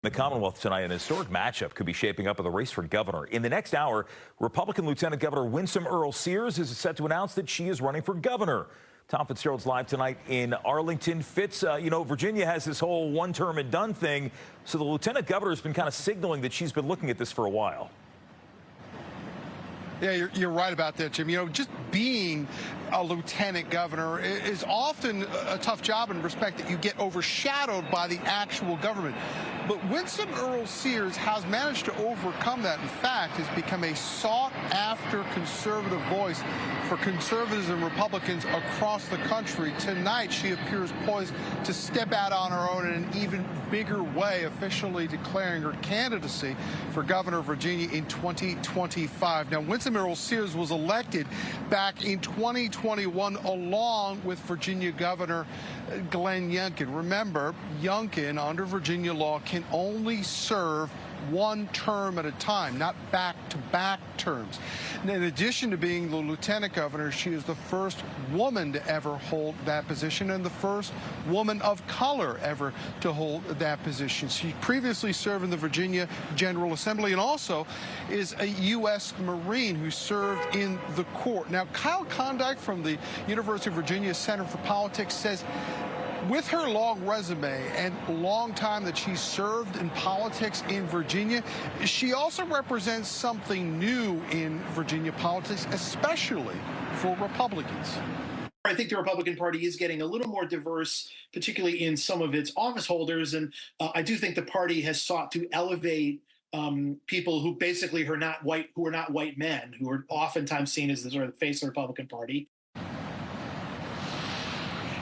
The Commonwealth tonight, an historic matchup could be shaping up in the race for governor. In the next hour, Republican Lieutenant Governor Winsome Earle-Sears is set to announce that she is running for governor. Tom Fitzgerald's live tonight in Arlington. Fitz, Virginia has this whole one term and done thing, so the lieutenant governor has been kind of signaling that she's been looking at this for a while. Yeah, you're right about that, Jim. Just being a lieutenant governor is often a tough job in respect that you get overshadowed by the actual government. But Winsome Earle-Sears has managed to overcome that. In fact, has become a sought-after conservative voice for conservatives and Republicans across the country. Tonight, she appears poised to step out on her own in an even bigger way, officially declaring her candidacy for governor of Virginia in 2025. Now, Winsome Earle-Sears was elected back in 2021 along with Virginia Governor Glenn Youngkin. Remember, Youngkin, under Virginia law, can only serve one term at a time, not back-to-back terms. And in addition to being the lieutenant governor, she is the first woman to ever hold that position and the first woman of color ever to hold that position. She previously served in the Virginia General Assembly and also is a U.S. Marine who served in the court. Now, Kyle Klondike from the University of Virginia Center for Politics says with her long resume and long time that she served in politics in Virginia, she also represents something new in Virginia politics, especially for Republicans. I think the Republican Party is getting a little more diverse, particularly in some of its office holders. And I do think the party has sought to elevate people who basically are not white men, who are oftentimes seen as the sort of face of the Republican Party.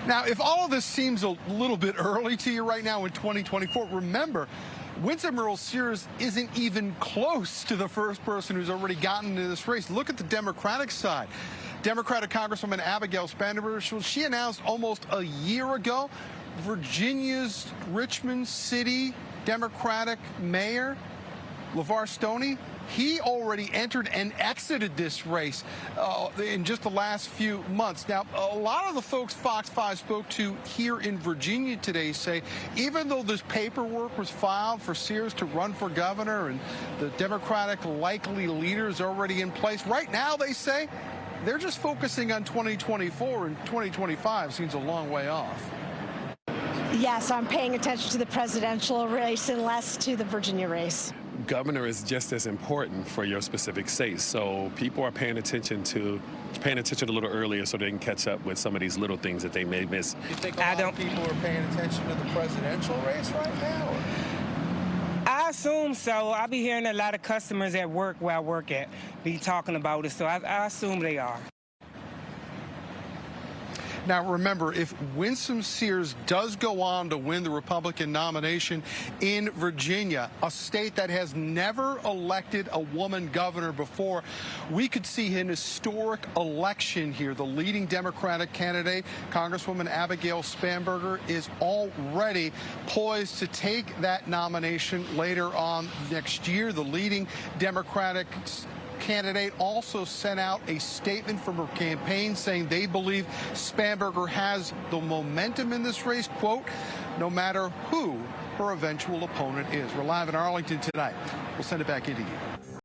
Now, if all of this seems a little bit early to you right now in 2024, remember, Winsome Earle-Sears isn't even close to the first person who's already gotten into this race. Look at the Democratic side. Democratic Congresswoman Abigail Spanberger, she announced almost a year ago, Virginia's Richmond City Democratic Mayor, LeVar Stoney, he already entered and exited this race in just the last few months. Now, a lot of the folks Fox 5 spoke to here in Virginia today say even though this paperwork was filed for Sears to run for governor and the Democratic likely leader is already in place, right now they say they're just focusing on 2024, and 2025 seems a long way off. Yes, I'm paying attention to the presidential race and less to the Virginia race. Governor is just as important for your specific state, so people are paying attention a little earlier so they can catch up with some of these little things that they may miss. You think a lot of people are paying attention to the presidential race right now? I assume so. I'll be hearing a lot of customers at work where I work at be talking about it, so I assume they are. Now, remember, if Winsome Sears does go on to win the Republican nomination in Virginia, a state that has never elected a woman governor before, we could see an historic election here. The leading Democratic candidate, Congresswoman Abigail Spanberger, is already poised to take that nomination later on next year. The leading Democratic candidate also sent out a statement from her campaign saying they believe Spanberger has the momentum in this race, quote, no matter who her eventual opponent is. We're live in Arlington tonight. We'll send it back into you.